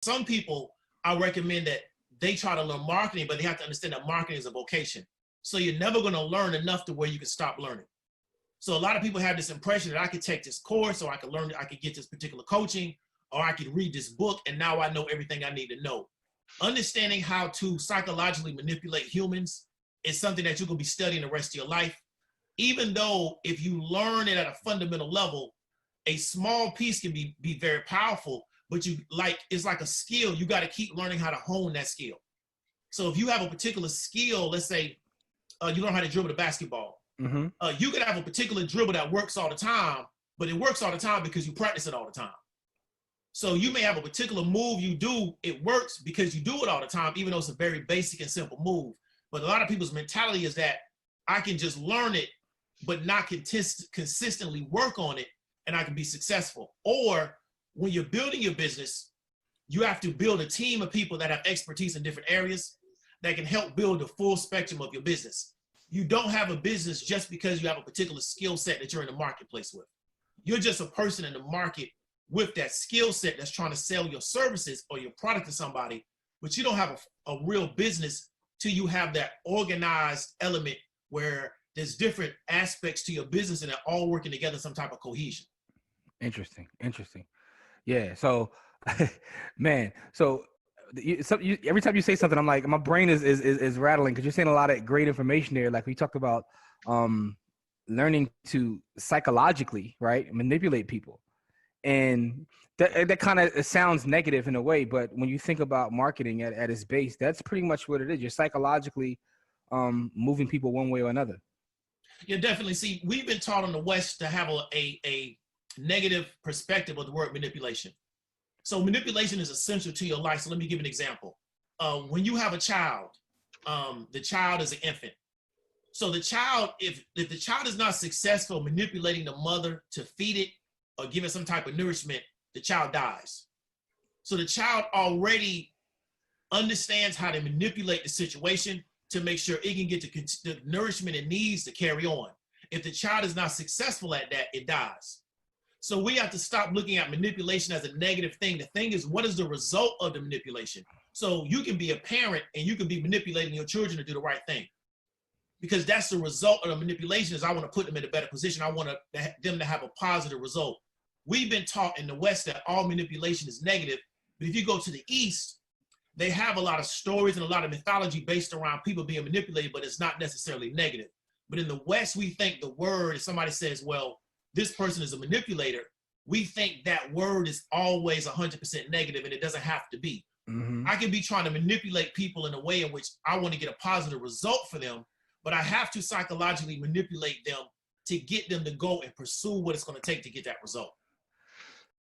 Some people, I recommend that they try to learn marketing, but they have to understand that marketing is a vocation. So you're never going to learn enough to where you can stop learning. So a lot of people have this impression that I could take this course, or I could learn, I could get this particular coaching, or I could read this book, and now I know everything I need to know. Understanding how to psychologically manipulate humans is something that you're going to be studying the rest of your life. Even though if you learn it at a fundamental level, a small piece can be very powerful, but it's like a skill. You got to keep learning how to hone that skill. So if you have a particular skill, let's say you learn how to dribble the basketball. Mm-hmm. You could have a particular dribble that works all the time, but it works all the time because you practice it all the time. So you may have a particular move you do, it works because you do it all the time, even though it's a very basic and simple move. But a lot of people's mentality is that I can just learn it, but not consistently work on it, and I can be successful. Or when you're building your business, you have to build a team of people that have expertise in different areas that can help build the full spectrum of your business. You don't have a business just because you have a particular skill set that you're in the marketplace with. You're just a person in the market with that skill set that's trying to sell your services or your product to somebody, but you don't have a real business till you have that organized element where there's different aspects to your business and they're all working together, some type of cohesion. Interesting. Yeah. So, man. So, every time you say something, I'm like, my brain is rattling because you're saying a lot of great information there. Like we talked about, learning to psychologically, right, manipulate people, and that kind of sounds negative in a way. But when you think about marketing at its base, that's pretty much what it is. You're psychologically moving people one way or another. Yeah, definitely. See, we've been taught in the West to have a negative perspective of the word manipulation. So manipulation is essential to your life. So let me give an example. When you have a child, the child is an infant. So the child, if the child is not successful manipulating the mother to feed it or give it some type of nourishment, the child dies. So the child already understands how to manipulate the situation to make sure it can get the nourishment it needs to carry on. If the child is not successful at that, it dies. So we have to stop looking at manipulation as a negative thing. The thing is, what is the result of the manipulation? So you can be a parent and you can be manipulating your children to do the right thing, because that's the result of the manipulation. Is I want to put them in a better position. I want them to have a positive result. We've been taught in the West that all manipulation is negative, but if you go to the East, they have a lot of stories and a lot of mythology based around people being manipulated, but it's not necessarily negative. But in the West, we think the word, if somebody says, well, this person is a manipulator, we think that word is always 100% negative, and it doesn't have to be. Mm-hmm. I can be trying to manipulate people in a way in which I want to get a positive result for them, but I have to psychologically manipulate them to get them to go and pursue what it's going to take to get that result.